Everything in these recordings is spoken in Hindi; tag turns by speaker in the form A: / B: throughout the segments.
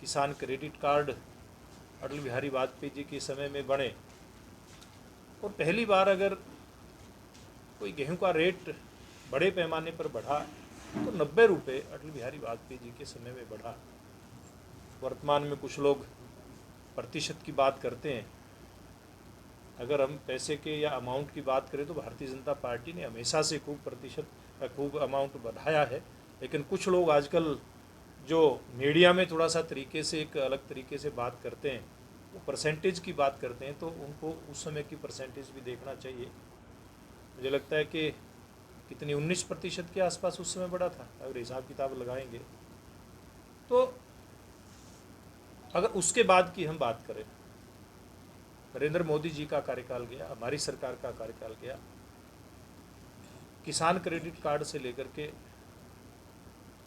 A: किसान क्रेडिट कार्ड अटल बिहारी वाजपेयी जी के समय में बने और पहली बार अगर कोई गेहूं का रेट बड़े पैमाने पर बढ़ा तो 90 रुपये अटल बिहारी वाजपेयी जी के समय में बढ़ा। वर्तमान में कुछ लोग प्रतिशत की बात करते हैं, अगर हम पैसे के या अमाउंट की बात करें तो भारतीय जनता पार्टी ने हमेशा से खूब अमाउंट बढ़ाया है। लेकिन कुछ लोग आजकल जो मीडिया में थोड़ा सा तरीके से एक अलग तरीके से बात करते हैं, वो परसेंटेज की बात करते हैं, तो उनको उस समय की परसेंटेज भी देखना चाहिए। मुझे लगता है कि कितनी 19% के आसपास उस समय बढ़ा था अगर हिसाब किताब लगाएंगे। तो अगर उसके बाद की हम बात करें, नरेंद्र मोदी जी का कार्यकाल गया, हमारी सरकार का कार्यकाल गया, किसान क्रेडिट कार्ड से लेकर के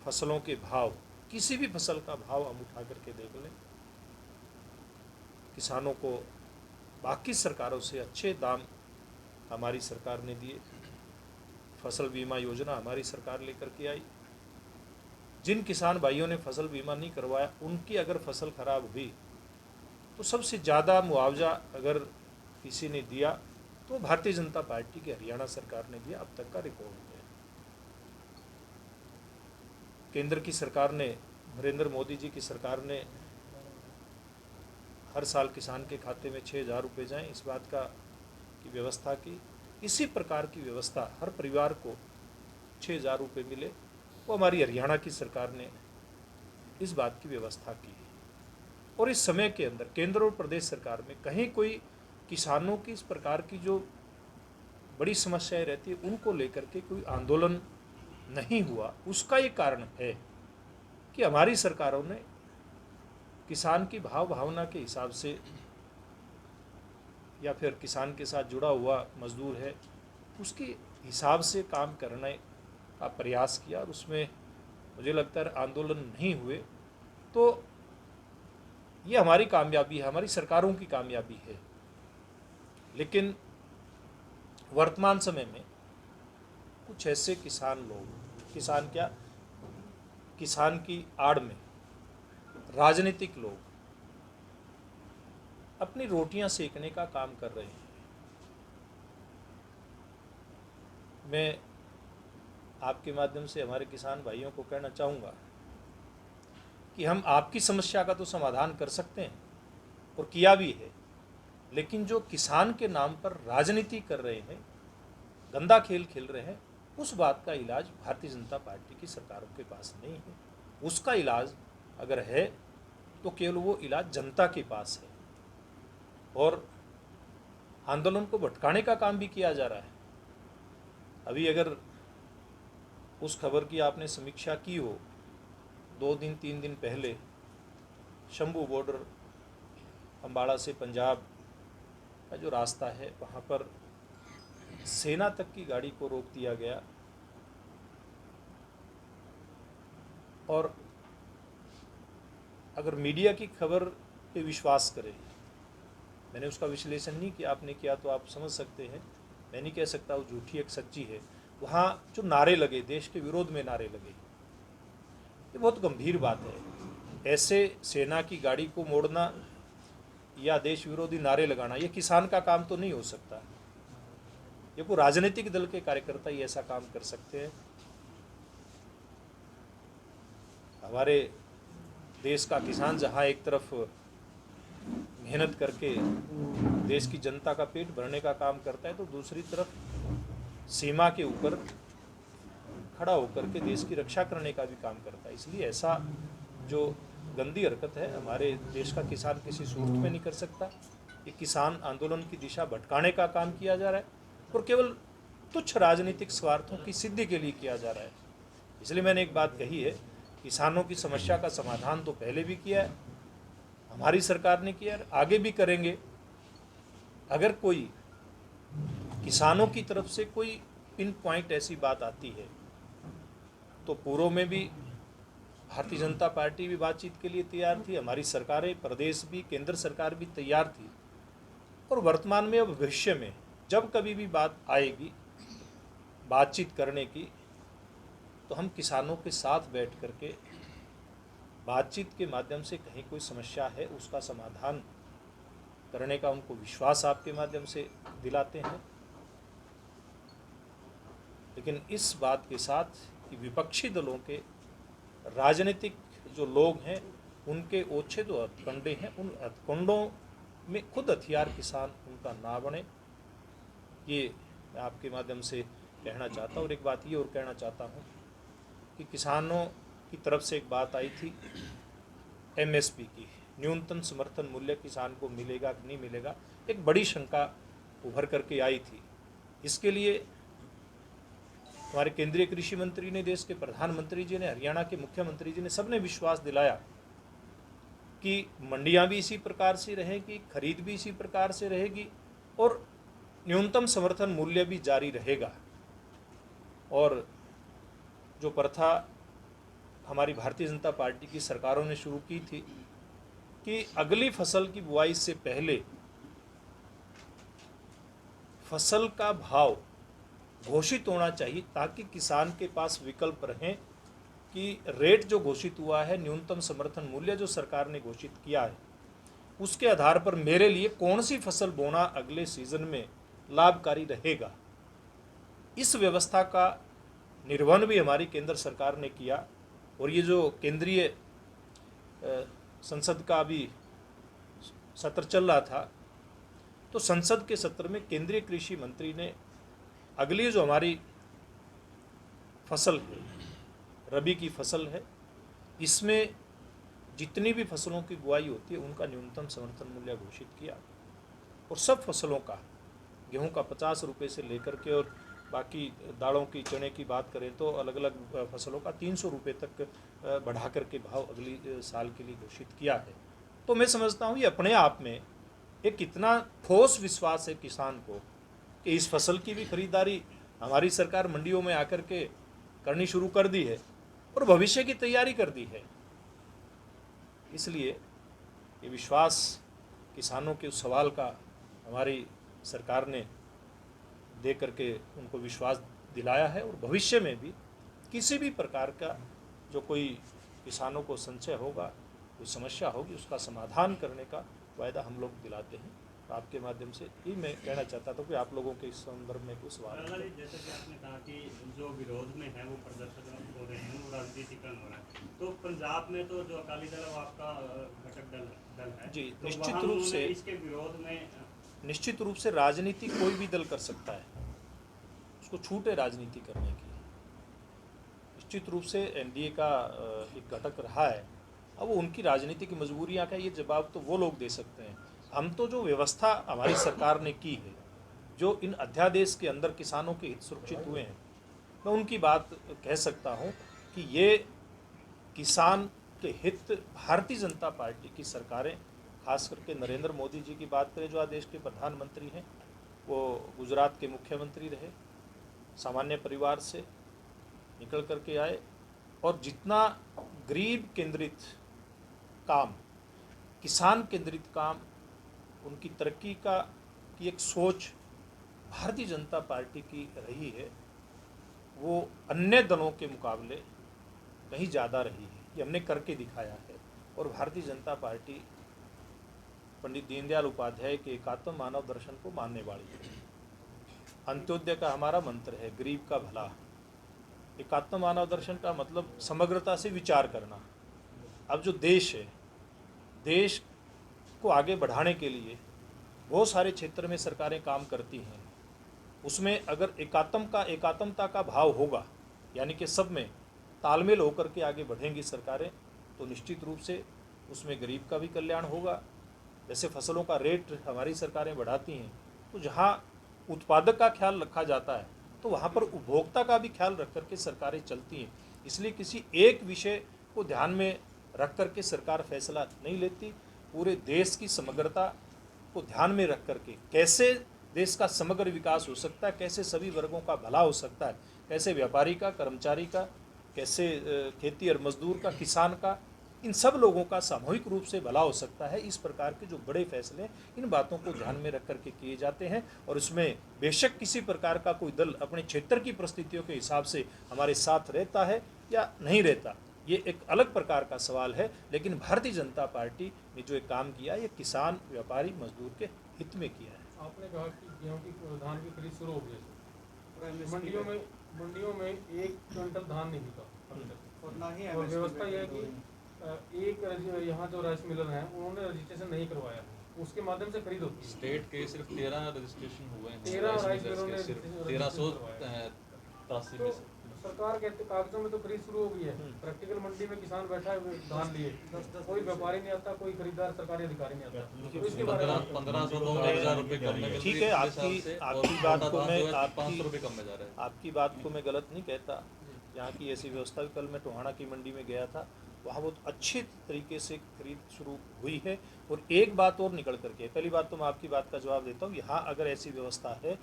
A: फसलों के भाव, किसी भी फसल का भाव हम उठा करके देख लें, किसानों को बाकी सरकारों से अच्छे दाम हमारी सरकार ने दिए। फसल बीमा योजना हमारी सरकार लेकर के आई। जिन किसान भाइयों ने फसल बीमा नहीं करवाया, उनकी अगर फसल खराब हुई तो सबसे ज़्यादा मुआवजा अगर किसी ने दिया तो भारतीय जनता पार्टी की हरियाणा सरकार ने दिया, अब तक का रिकॉर्ड है। केंद्र की सरकार ने, नरेंद्र मोदी जी की सरकार ने हर साल किसान के खाते में 6,000 रुपये जाएँ, इस बात की व्यवस्था की। इसी प्रकार की व्यवस्था हर परिवार को 6,000 रुपये मिले, वो हमारी हरियाणा की सरकार ने इस बात की व्यवस्था की है। और इस समय के अंदर केंद्र और प्रदेश सरकार में कहीं कोई किसानों की इस प्रकार की जो बड़ी समस्याएं रहती है उनको लेकर के कोई आंदोलन नहीं हुआ। उसका ये कारण है कि हमारी सरकारों ने किसान की भाव भावना के हिसाब से, या फिर किसान के साथ जुड़ा हुआ मजदूर है उसके हिसाब से काम करने का प्रयास किया, और उसमें मुझे लगता है आंदोलन नहीं हुए। तो ये हमारी कामयाबी है, हमारी सरकारों की कामयाबी है। लेकिन वर्तमान समय में कुछ ऐसे किसान की आड़ में राजनीतिक लोग अपनी रोटियां सेकने का काम कर रहे हैं। मैं आपके माध्यम से हमारे किसान भाइयों को कहना चाहूँगा कि हम आपकी समस्या का तो समाधान कर सकते हैं और किया भी है, लेकिन जो किसान के नाम पर राजनीति कर रहे हैं, गंदा खेल खेल रहे हैं, उस बात का इलाज भारतीय जनता पार्टी की सरकारों के पास नहीं है। उसका इलाज अगर है तो केवल वो इलाज जनता के पास है। और आंदोलन को भटकाने का काम भी किया जा रहा है। अभी अगर उस खबर की आपने समीक्षा की हो, 2-3 दिन पहले शंभू बॉर्डर अम्बाड़ा से पंजाब का जो रास्ता है, वहाँ पर सेना तक की गाड़ी को रोक दिया गया। और अगर मीडिया की खबर पे विश्वास करें, मैंने उसका विश्लेषण नहीं किया, आपने किया तो आप समझ सकते हैं, मैं नहीं कह सकता वो झूठी एक सच्ची है। वहाँ जो नारे लगे, देश के विरोध में नारे लगे, ये बहुत गंभीर बात है। ऐसे सेना की गाड़ी को मोड़ना या देश विरोधी नारे लगाना, ये किसान का काम तो नहीं हो सकता। ये कोई राजनीतिक दल के कार्यकर्ता ही ऐसा काम कर सकते हैं। हमारे देश का किसान जहाँ एक तरफ मेहनत करके देश की जनता का पेट भरने का काम करता है, तो दूसरी तरफ सीमा के ऊपर खड़ा होकर के देश की रक्षा करने का भी काम करता है। इसलिए ऐसा जो गंदी हरकत है हमारे देश का किसान किसी सूरत में नहीं कर सकता। ये किसान आंदोलन की दिशा भटकाने का काम किया जा रहा है और केवल तुच्छ राजनीतिक स्वार्थों की सिद्धि के लिए किया जा रहा है। इसलिए मैंने एक बात कही है, किसानों की समस्या का समाधान तो पहले भी किया है, हमारी सरकार ने किया है, आगे भी करेंगे। अगर कोई किसानों की तरफ से कोई पिन पॉइंट ऐसी बात आती है तो पूर्व में भी भारतीय जनता पार्टी भी बातचीत के लिए तैयार थी, हमारी सरकारें, प्रदेश भी, केंद्र सरकार भी तैयार थी। और वर्तमान में अब भविष्य में जब कभी भी बात आएगी बातचीत करने की, तो हम किसानों के साथ बैठ करके बातचीत के माध्यम से कहीं कोई समस्या है उसका समाधान करने का उनको विश्वास आपके माध्यम से दिलाते हैं। लेकिन इस बात के साथ कि विपक्षी दलों के राजनीतिक जो लोग हैं उनके ओछे जो हथकंडे हैं, उन हथकंडों में खुद हथियार किसान उनका ना बने, ये मैं आपके माध्यम से कहना चाहता हूँ। और एक बात ये और कहना चाहता हूँ कि किसानों की तरफ से एक बात आई थी एमएसपी की, न्यूनतम समर्थन मूल्य किसान को मिलेगा कि नहीं मिलेगा, एक बड़ी शंका उभर करके आई थी। इसके लिए हमारे केंद्रीय कृषि मंत्री ने, देश के प्रधानमंत्री जी ने, हरियाणा के मुख्यमंत्री जी ने, सबने विश्वास दिलाया कि मंडियां भी इसी प्रकार से रहेगी, खरीद भी इसी प्रकार से रहेगी और न्यूनतम समर्थन मूल्य भी जारी रहेगा। और जो प्रथा हमारी भारतीय जनता पार्टी की सरकारों ने शुरू की थी कि अगली फसल की बुआई से पहले फसल का भाव घोषित होना चाहिए ताकि किसान के पास विकल्प रहें कि रेट जो घोषित हुआ है, न्यूनतम समर्थन मूल्य जो सरकार ने घोषित किया है, उसके आधार पर मेरे लिए कौन सी फसल बोना अगले सीजन में लाभकारी रहेगा। इस व्यवस्था का निर्वहन भी हमारी केंद्र सरकार ने किया। और ये जो केंद्रीय संसद का अभी सत्र चल रहा था, तो संसद के सत्र में केंद्रीय कृषि मंत्री ने अगली जो हमारी फसल है, रबी की फसल है, इसमें जितनी भी फसलों की बुआई होती है उनका न्यूनतम समर्थन मूल्य घोषित किया। और सब फसलों का, गेहूं का 50 रुपये से लेकर के और बाकी दालों की, चने की बात करें तो अलग अलग फसलों का 300 रुपये तक बढ़ा करके भाव अगली साल के लिए घोषित किया है। तो मैं समझता हूँ ये अपने आप में एक कितना ठोस विश्वास है किसान को कि इस फसल की भी खरीदारी हमारी सरकार मंडियों में आकर के करनी शुरू कर दी है और भविष्य की तैयारी कर दी है। इसलिए ये विश्वास किसानों के उस सवाल का हमारी सरकार ने दे करके उनको विश्वास दिलाया है। और भविष्य में भी किसी भी प्रकार का जो कोई किसानों को संशय होगा, कोई समस्या होगी, उसका समाधान करने का वायदा हम लोग दिलाते हैं। आपके माध्यम से ही मैं कहना चाहता था कि आप लोगों के इस संदर्भ में कुछ सवाल है।
B: जैसे कि आपने कहा कि जो विरोध में है वो प्रदर्शन हो रहे हैं, वो राजनीतिकरण हो रहा है, तो पंजाब में तो जो अकाली दल है वो आपका घटक दल है
A: जी,
B: तो
A: निश्चित रूप से
B: इसके विरोध में
A: निश्चित रूप से राजनीति कोई भी दल कर सकता है, उसको छूट है राजनीति करने की। निश्चित रूप से एनडीए का एक घटक रहा है, अब वो उनकी राजनीति की मजबूरियाँ क्या, ये जवाब तो वो लोग दे सकते हैं। हम तो जो व्यवस्था हमारी सरकार ने की है, जो इन अध्यादेश के अंदर किसानों के हित सुरक्षित हुए हैं, मैं उनकी बात कह सकता हूँ कि ये किसान के हित भारतीय जनता पार्टी की सरकारें, खास करके नरेंद्र मोदी जी की बात करें जो आज देश के प्रधानमंत्री हैं, वो गुजरात के मुख्यमंत्री रहे, सामान्य परिवार से निकल करके आए और जितना गरीब केंद्रित काम, किसान केंद्रित काम, उनकी तरक्की का की एक सोच भारतीय जनता पार्टी की रही है, वो अन्य दलों के मुकाबले कहीं ज़्यादा रही है। ये हमने करके दिखाया है। और भारतीय जनता पार्टी पंडित दीनदयाल उपाध्याय के एकात्म मानव दर्शन को मानने वाली है। अंत्योदय का हमारा मंत्र है, गरीब का भला। एकात्म मानव दर्शन का मतलब समग्रता से विचार करना। अब जो देश है, देश को आगे बढ़ाने के लिए बहुत सारे क्षेत्र में सरकारें काम करती हैं। उसमें अगर एकात्मता का भाव होगा, यानी कि सब में तालमेल होकर के आगे बढ़ेंगी सरकारें, तो निश्चित रूप से उसमें गरीब का भी कल्याण होगा। जैसे फसलों का रेट हमारी सरकारें बढ़ाती हैं, तो जहाँ उत्पादक का ख्याल रखा जाता है तो वहाँ पर उपभोक्ता का भी ख्याल रख करके सरकारें चलती हैं। इसलिए किसी एक विषय को ध्यान में रख करके सरकार फैसला नहीं लेती, पूरे देश की समग्रता को ध्यान में रख करके कैसे देश का समग्र विकास हो सकता है, कैसे सभी वर्गों का भला हो सकता है, कैसे व्यापारी का, कर्मचारी का, कैसे खेती और मजदूर का, किसान का, इन सब लोगों का सामूहिक रूप से भला हो सकता है। इस प्रकार के जो बड़े फैसले इन बातों को ध्यान में रख करके किए जाते हैं। और इसमें बेशक किसी प्रकार का कोई दल अपने क्षेत्र की परिस्थितियों के हिसाब से हमारे साथ रहता है या नहीं रहता, ये एक अलग प्रकार का सवाल है। लेकिन भारतीय जनता पार्टी ने जो एक काम किया ये किसान, व्यापारी, मजदूर के हित में किया है।
C: आपने कहा कि गेहूं की धान की खरीद शुरू हो गई है, मंडियों में 1 क्विंटल धान नहीं बिका अभी तक,
D: और ना ही
C: और व्यवस्था यह है कि यहाँ जो राइस मिलर हैं उन्होंने रजिस्ट्रेशन नहीं करवाया, उसके माध्यम से खरीद होती है।
E: स्टेट के सिर्फ 13 रजिस्ट्रेशन हुए हैं,
C: 13 राइस मिलरों ने
E: सिर्फ
C: रजिस्ट्रेशन
E: 1383
C: तो
E: में से।
C: सरकार के कागजों में तो खरीद शुरू हो गई है, प्रैक्टिकल मंडी में किसान बैठा है धान लिए, कोई व्यापारी नहीं आता, कोई खरीदार सरकारी अधिकारी नहीं आता, तो इसके बारे में
E: 1500 2000 रुपए कम में मिल
A: ठीक
E: रही
A: है,
E: मेरे हिसाब से, और
A: आपकी बात
E: मोटा
A: को
E: धान
A: मैं
E: जो है
A: आपकी
E: 500 रुपए कम में जा रहा है।
A: आपकी बात को मैं गलत नहीं कहता। यहाँ की ऐसी व्यवस्था भी, कल मैं टोहाना की मंडी में गया था, वहाँ बहुत अच्छी तरीके से खरीद शुरू हुई है। और एक बात और निकल करके, पहली बात तो मैं आपकी बात का जवाब देता हूँ, यहाँ अगर ऐसी व्यवस्था है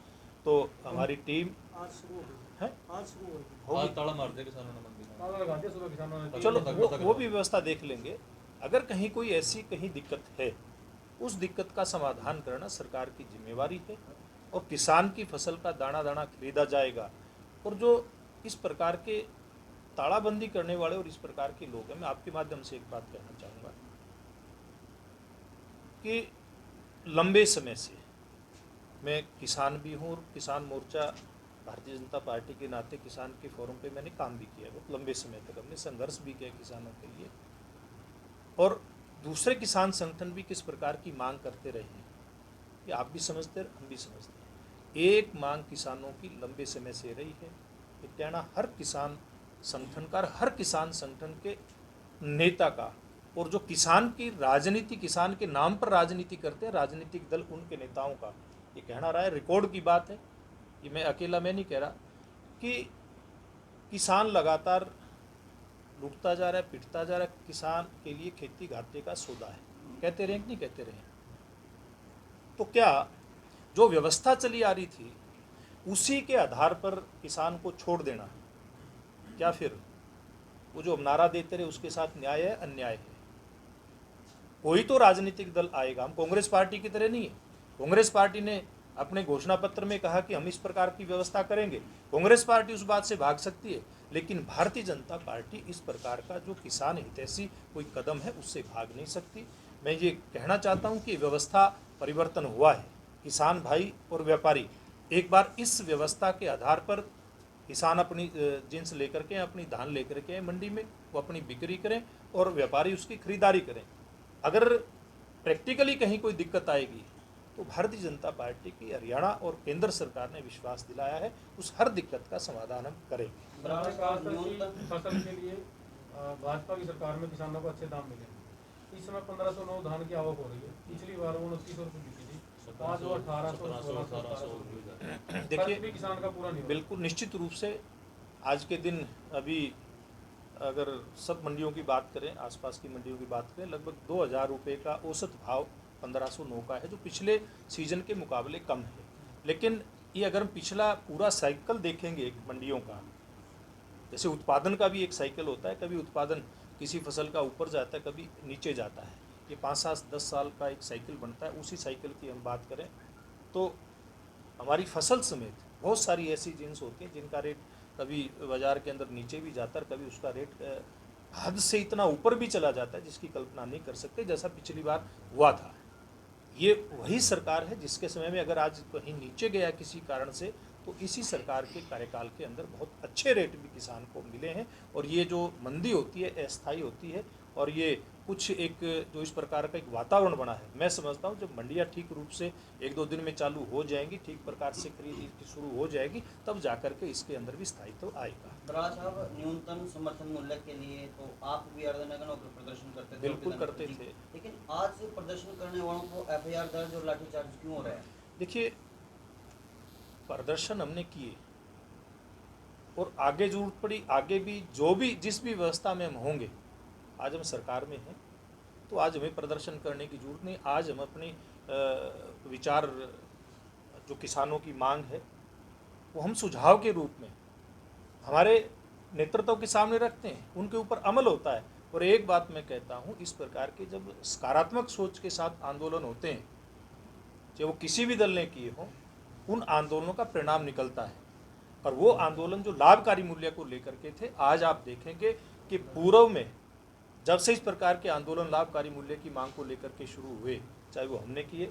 A: तो हमारी टीम
D: आज शुरू हो गई,
A: है
D: आज शुरू हो गई।
A: होगी।
E: आज ताला मार दिया किसानों ने मंडी में।
C: ताला लगा दिया सुबह किसानों ने।
A: चलो
E: पता
A: वो भी व्यवस्था देख लेंगे। अगर कहीं कोई ऐसी कहीं दिक्कत है, उस दिक्कत का समाधान करना सरकार की जिम्मेवारी है, और किसान की फसल का दाना दाना खरीदा जाएगा। और जो इस प्रकार के तालाबंदी करने वाले और इस प्रकार के लोग हैं, मैं आपके माध्यम से एक बात कहना चाहूँगा कि लंबे समय से मैं किसान भी हूँ, और किसान मोर्चा भारतीय जनता पार्टी के नाते किसान के फोरम पे मैंने काम भी किया, बहुत लंबे समय तक हमने संघर्ष भी किया किसानों के लिए, और दूसरे किसान संगठन भी किस प्रकार की मांग करते रहे हैं ये आप भी समझते हैं, हम भी समझते हैं। एक मांग किसानों की लंबे समय से रही है, ये कहना हर किसान संगठन का, हर किसान संगठन के नेता का, और जो किसान की राजनीति, किसान के नाम पर राजनीति करते हैं राजनीतिक दल, उनके नेताओं का ये कहना रहा है। रिकॉर्ड की बात है, ये मैं अकेला मैं नहीं कह रहा, कि किसान लगातार लूटता जा रहा है, पिटता जा रहा है। किसान के लिए खेती घाटे का सौदा है, कहते रहे कि नहीं कहते रहे। तो क्या जो व्यवस्था चली आ रही थी उसी के आधार पर किसान को छोड़ देना, क्या फिर वो जो नारा देते रहे उसके साथ न्याय है, अन्याय है? कोई तो राजनीतिक दल आएगा, हम कांग्रेस पार्टी की तरह नहीं है। कांग्रेस पार्टी ने अपने घोषणा पत्र में कहा कि हम इस प्रकार की व्यवस्था करेंगे, कांग्रेस पार्टी उस बात से भाग सकती है, लेकिन भारतीय जनता पार्टी इस प्रकार का जो किसान हितैषी कोई कदम है उससे भाग नहीं सकती। मैं ये कहना चाहता हूँ कि व्यवस्था परिवर्तन हुआ है, किसान भाई और व्यापारी एक बार इस व्यवस्था के आधार पर, किसान अपनी जिन्स लेकर के, अपनी धान लेकर के मंडी में, वो अपनी बिक्री करें और व्यापारी उसकी खरीदारी करें। अगर प्रैक्टिकली कहीं कोई दिक्कत आएगी तो भारतीय जनता पार्टी की हरियाणा और केंद्र सरकार ने विश्वास दिलाया है, उस हर दिक्कत का समाधान हम करेंगे।
C: फसल के लिए भाजपा की सरकार में किसानों को अच्छे दाम मिले। इस समय 1509 धान की आवक हो रही है, पिछली बार 2900 रुपये बिकी थी, 500, 1800,
A: देखिए
C: किसान का पूरा नहीं।
A: बिल्कुल निश्चित रूप से आज के दिन, अभी अगर सब मंडियों की बात करें, आसपास की मंडियों की बात करें, लगभग 2000 रुपये का औसत भाव 1509 का है, जो पिछले सीजन के मुकाबले कम है। लेकिन ये अगर हम पिछला पूरा साइकिल देखेंगे मंडियों का, जैसे उत्पादन का भी एक साइकिल होता है, कभी उत्पादन किसी फसल का ऊपर जाता है, कभी नीचे जाता है, ये 5-7-10 साल का एक साइकिल बनता है। उसी साइकिल की हम बात करें तो हमारी फसल समेत बहुत सारी ऐसी जिन्स होती हैं जिनका रेट कभी बाज़ार के अंदर नीचे भी जाता है, कभी उसका रेट हद से इतना ऊपर भी चला जाता है जिसकी कल्पना नहीं कर सकते, जैसा पिछली बार हुआ था। ये वही सरकार है जिसके समय में अगर आज कहीं नीचे गया किसी कारण से, तो इसी सरकार के कार्यकाल के अंदर बहुत अच्छे रेट भी किसान को मिले हैं। और ये जो मंदी होती है अस्थायी होती है, और ये कुछ एक जो इस प्रकार का एक वातावरण बना है, मैं समझता हूँ जब मंडियाँ ठीक रूप से 1-2 दिन में चालू हो जाएंगी, ठीक प्रकार से खरीद शुरू हो जाएगी, तब जाकर के इसके अंदर भी स्थायित्व आएगा।
F: बराड़ साहब, न्यूनतम समर्थन मूल्य के लिए तो आप भी आर्यनगर में प्रदर्शन करते थे?
A: बिल्कुल करते थे।
F: लेकिन आज प्रदर्शन करने वालों को FIR दर्ज और लाठीचार्ज क्यों हो रहा है?
A: देखिए, प्रदर्शन हमने किए और आगे जरूरत पड़ी, आगे भी जो भी जिस भी व्यवस्था में हम होंगे, आज हम सरकार में हैं तो आज हमें प्रदर्शन करने की जरूरत नहीं। आज हम अपनी विचार, जो किसानों की मांग है, वो हम सुझाव के रूप में हमारे नेतृत्व के सामने रखते हैं, उनके ऊपर अमल होता है। और एक बात मैं कहता हूँ, इस प्रकार के जब सकारात्मक सोच के साथ आंदोलन होते हैं, चाहे वो किसी भी दल ने किए हों, उन आंदोलनों का परिणाम निकलता है। और वो आंदोलन जो लाभकारी मूल्य को लेकर के थे, आज आप देखेंगे कि पूर्व में जब से इस प्रकार के आंदोलन लाभकारी मूल्य की मांग को लेकर के शुरू हुए, चाहे वो हमने किए,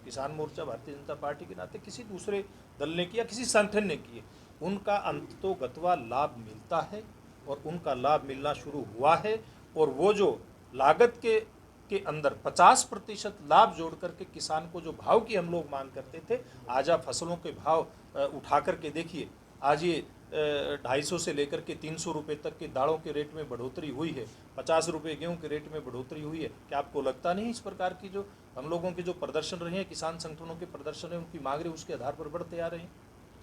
A: किसान मोर्चा भारतीय जनता पार्टी के नाते, किसी दूसरे दल ने किया, किसी संगठन ने किए, उनका अंततोगत्वा लाभ मिलता है और उनका लाभ मिलना शुरू हुआ है। और वो जो लागत के अंदर 50% लाभ जोड़ करके किसान को जो भाव की हम लोग मांग करते थे, आज आप फसलों के भाव उठा करके देखिए, आज ये 250 से लेकर के 300 रुपये तक के दालों के रेट में बढ़ोतरी हुई है, 50 रुपये गेहूं के रेट में बढ़ोतरी हुई है। क्या आपको लगता नहीं इस प्रकार की जो हम लोगों के जो प्रदर्शन रहे हैं, किसान संगठनों के प्रदर्शन है, उनकी मांग उसके आधार पर बढ़ते आ रहे हैं?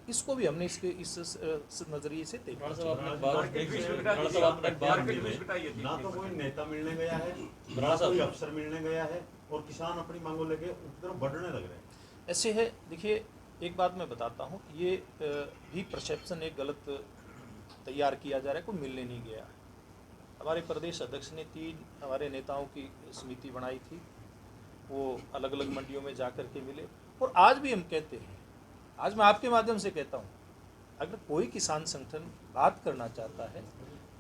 A: इसको भी हमने इस नजरिए से देखा।
E: राणा साहब, आपने एक बात की
D: ना तो कोई नेता मिलने गया है,
E: राणा
D: ना
E: साहब,
D: कोई अफसर मिलने गया है, और किसान अपनी मांगों लेके उस तरफ बढ़ने लग रहे हैं।
A: ऐसे है, देखिए एक बात मैं बताता हूँ, ये भी परसेप्शन एक गलत तैयार किया जा रहा है, कोई मिलने नहीं गया। हमारे प्रदेश अध्यक्ष ने 3 हमारे नेताओं की समिति बनाई थी, वो अलग अलग मंडियों में जा कर के मिले। और आज भी हम कहते हैं, आज मैं आपके माध्यम से कहता हूँ, अगर कोई किसान संगठन बात करना चाहता है,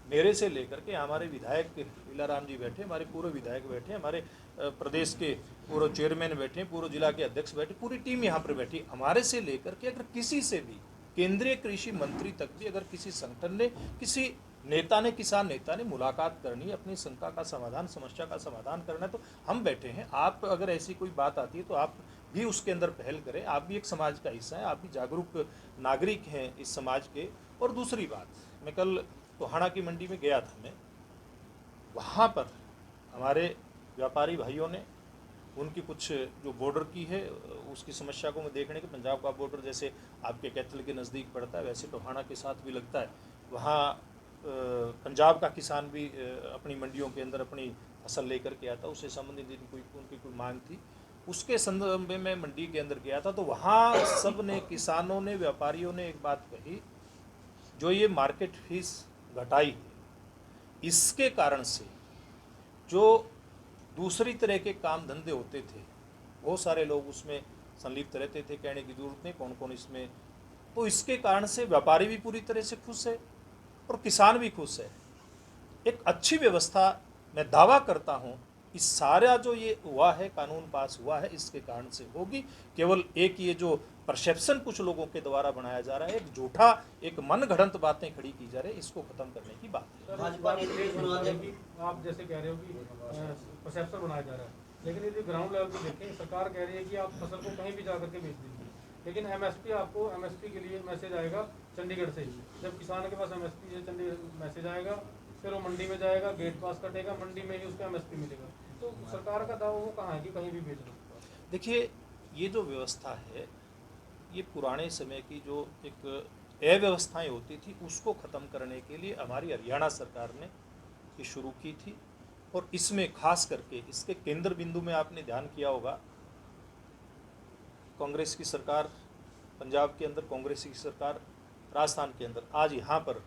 A: मेरे से लेकर के हमारे विधायक लीलाराम जी बैठे, हमारे पूर्व विधायक बैठे, हमारे प्रदेश के पूर्व चेयरमैन बैठे, पूर्व जिला के अध्यक्ष बैठे, पूरी टीम यहाँ पर बैठी, हमारे से लेकर के अगर किसी से भी, केंद्रीय कृषि मंत्री तक भी अगर किसी संगठन ने, किसी नेता ने, किसान नेता ने मुलाकात करनी है, अपनी शंका का समाधान, समस्या का समाधान करना है, तो हम बैठे हैं। आप अगर ऐसी कोई बात आती है तो आप भी उसके अंदर पहल करें, आप भी एक समाज का हिस्सा हैं, आप भी जागरूक नागरिक हैं इस समाज के। और दूसरी बात, मैं कल टोहाना की मंडी में गया था, मैं वहाँ पर हमारे व्यापारी भाइयों ने उनकी कुछ जो बॉर्डर की है उसकी समस्या को मैं देखने के, पंजाब का बॉर्डर जैसे आपके कैथल के नज़दीक पड़ता है, वैसे टोहाना के साथ भी लगता है, वहाँ पंजाब का किसान भी अपनी मंडियों के अंदर अपनी फसल लेकर के आता, उससे संबंधित उनकी कोई मांग थी, उसके संदर्भ में मैं मंडी के अंदर गया था। तो वहाँ सब ने, किसानों ने, व्यापारियों ने एक बात कही, जो ये मार्केट फीस घटाई है, इसके कारण से जो दूसरी तरह के काम धंधे होते थे, बहुत सारे लोग उसमें संलिप्त रहते थे, कहने की जरूरत नहीं कौन कौन इसमें, तो इसके कारण से व्यापारी भी पूरी तरह से खुश है और किसान भी खुश है। एक अच्छी व्यवस्था, मैं दावा करता हूँ, इस सारा जो ये हुआ है, कानून पास हुआ है, इसके कारण से होगी। केवल एक ये जो परसेप्शन कुछ लोगों के द्वारा बनाया जा रहा है, एक झूठा, एक मन गढ़ंत बातें खड़ी की जा रही है, इसको खत्म करने की बात है।
F: भाजपा ने
C: आप जैसे कह रहे हो कि परसेप्शन बनाया जा रहा है, लेकिन यदि ग्राउंड लेवल पे देखें, सरकार कह रही है कि आप फसल को कहीं भी जा करके बेच दीजिए, लेकिन एमएसपी, आपको एमएसपी के लिए मैसेज आएगा चंडीगढ़ से। जब किसान के पास एमएसपी से चंडीगढ़ मैसेज आएगा, फिर वो मंडी में जाएगा, गेट पास कटेगा, मंडी में ही उसका एमएसपी मिलेगा। तो सरकार का दावा वो कहाँ है कि कहीं भी बेच दो?
A: देखिए, ये जो व्यवस्था है, ये पुराने समय की जो एक अव्यवस्थाएं होती थी, उसको ख़त्म करने के लिए हमारी हरियाणा सरकार ने ये शुरू की थी। और इसमें खास करके इसके केंद्र बिंदु में आपने ध्यान किया होगा, कांग्रेस की सरकार पंजाब के अंदर, कांग्रेस की सरकार राजस्थान के अंदर, आज यहाँ पर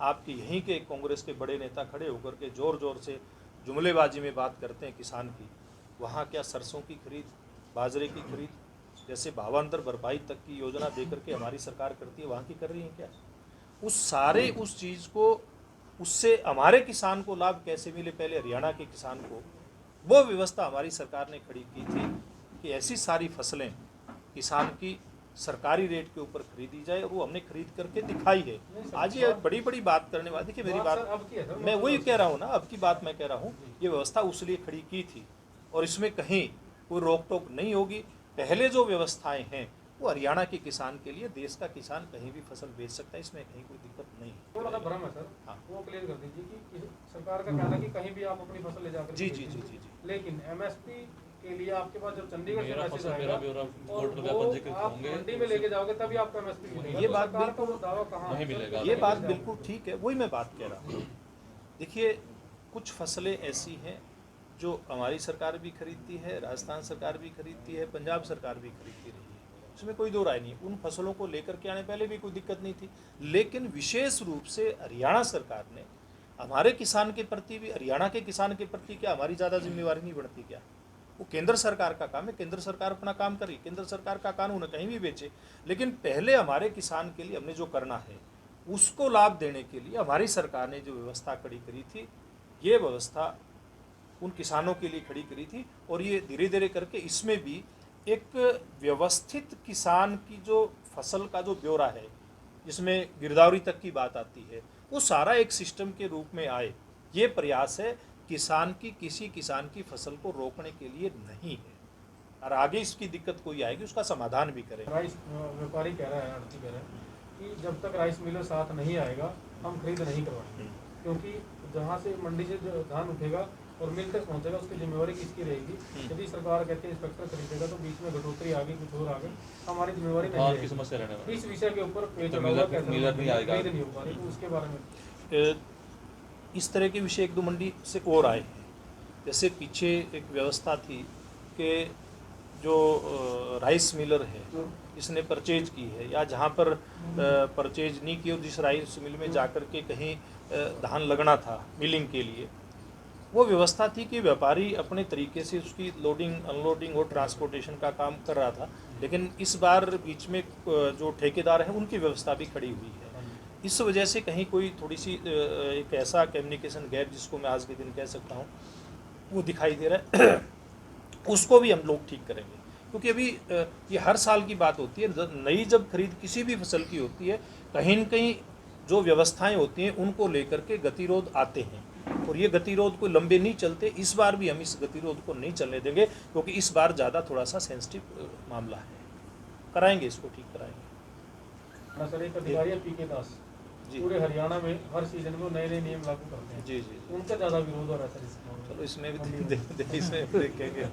A: आपके यहीं के कांग्रेस के बड़े नेता खड़े होकर के ज़ोर ज़ोर से जुमलेबाजी में बात करते हैं किसान की। वहाँ क्या सरसों की खरीद, बाजरे की खरीद, जैसे भावांतर भरपाई तक की योजना देकर के हमारी सरकार करती है, वहाँ की कर रही है क्या? उस चीज़ को, उससे हमारे किसान को लाभ कैसे मिले, पहले हरियाणा के किसान को, वो व्यवस्था हमारी सरकार ने खड़ी की थी कि ऐसी सारी फसलें किसान की सरकारी रेट के ऊपर खरीदी जाए, और वो हमने खरीद करके दिखाई है। आज ये बड़ी बड़ी बात करने वाली, देखिए मेरी बात, मैं वही कह रहा हूँ ना, अब की बात मैं कह रहा हूँ, ये व्यवस्था उस लिए खड़ी की थी और इसमें कहीं कोई रोक टोक नहीं होगी। पहले जो व्यवस्थाएं हैं वो हरियाणा के किसान के लिए, देश का किसान कहीं भी फसल बेच सकता है, इसमें कहीं कोई दिक्कत नहीं है।
C: वो वाला भ्रम है सर,
A: हाँ,
C: वो क्लियर कर दीजिए कि सरकार का कहना है कि कहीं भी आप अपनी फसल ले जाकर
A: जी जी जी जी जी,
C: लेकिन एमएसपी के लिए आपके पास जब चंडीगढ़ से
E: मेरा
C: मैसेज
E: फसल
C: आएगा
E: मेरा ब्यौरा
C: और
E: पोर्टल पे
C: वो
E: पंजीकृत
C: आप
E: होंगे,
C: मंडी में लेके जाओगे तभी आपको एमएसपी मिलेगा।
A: ये
C: तो
A: बात
C: सरकार का
A: बिल्कुल
C: वो दावा कहाँ
E: नहीं
C: है?
E: मिलेगा।
A: ये बात बिल्कुल ठीक है, वही मैं बात कह रहा हूँ। देखिए, कुछ फसलें ऐसी हैं जो हमारी सरकार भी खरीदती है, राजस्थान सरकार भी खरीदती है, पंजाब सरकार भी खरीदती रही है, इसमें कोई दो राय नहीं। उन फसलों को लेकर के आने पहले भी कोई दिक्कत नहीं थी, लेकिन विशेष रूप से हरियाणा सरकार ने हमारे किसान के प्रति भी, हरियाणा के किसान के प्रति क्या हमारी ज़्यादा जिम्मेवारी नहीं बढ़ती क्या? वो केंद्र सरकार का काम है, केंद्र सरकार अपना काम करी, केंद्र सरकार का कानून है, कहीं भी बेचे, लेकिन पहले हमारे किसान के लिए हमने जो करना है उसको लाभ देने के लिए हमारी सरकार ने जो व्यवस्था खड़ी करी थी, ये व्यवस्था उन किसानों के लिए खड़ी करी थी। और ये धीरे धीरे करके इसमें भी एक व्यवस्थित किसान की जो फसल का जो ब्यौरा है, जिसमें गिरदावरी तक की बात आती है, वो सारा एक सिस्टम के रूप में आए, ये प्रयास है। किसी किसान की फसल को रोकने के लिए नहीं है, और आगे इसकी दिक्कत कोई आएगी उसका समाधान भी करें।
C: राइस व्यापारी कह रहा है, आड़ती कह रहा है कि जब तक राइस मिलर साथ नहीं आएगा हम खरीद नहीं करवाएंगे, क्योंकि जहाँ से मंडी से जो धान उठेगा और मिल तक पहुँचेगा उसकी जिम्मेवारी किसकी रहेगी। यदि सरकार कहती है इंस्पेक्टर खरीदेगा तो बीच में घटोतरी आ गई, कुछ और आ गई, हमारी जिम्मेवारी नहीं
E: धान की
C: रहेगी।
E: समस्या रहने वाली।
C: इस विषय के ऊपर पेज
E: तो
C: चढ़ा हुआ
E: मिलर नहीं आएगा।
C: खरीद नहीं हो पा रही, तो उसके बारे में
A: इस तरह के विषय एक दो मंडी से और आए हैं। जैसे पीछे एक व्यवस्था थी कि जो राइस मिलर है इसने परचेज की है, या जहाँ पर परचेज नहीं की और जिस राइस मिल में जाकर के कहीं धान लगना था मिलिंग के लिए, वो व्यवस्था थी कि व्यापारी अपने तरीके से उसकी लोडिंग अनलोडिंग और ट्रांसपोर्टेशन का काम कर रहा था। लेकिन इस बार बीच में जो ठेकेदार हैं उनकी व्यवस्था भी खड़ी हुई है। इस वजह से कहीं कोई थोड़ी सी एक ऐसा कम्युनिकेशन गैप, जिसको मैं आज के दिन कह सकता हूँ, वो दिखाई दे रहा है। उसको भी हम लोग ठीक करेंगे, क्योंकि अभी ये हर साल की बात होती है। नई जब खरीद किसी भी फसल की होती है, कहीं न कहीं जो व्यवस्थाएं होती हैं उनको लेकर के गतिरोध आते हैं, और ये गतिरोध कोई लंबे नहीं चलते। इस बार भी हम इस गतिरोध को नहीं चलने देंगे, क्योंकि इस बार ज़्यादा थोड़ा सा सेंसिटिव मामला है। कराएंगे, इसको ठीक कराएंगे।
C: सर एक अधिकारी है पीके दास, पूरे हरियाणा में हर सीजन में नए नए नियम लागू करते हैं।
A: जी जी,
C: उनका ज़्यादा विरोध हो रहा है सर इस मामले में।
A: चलो इसमें भी इसमें देखेंगे।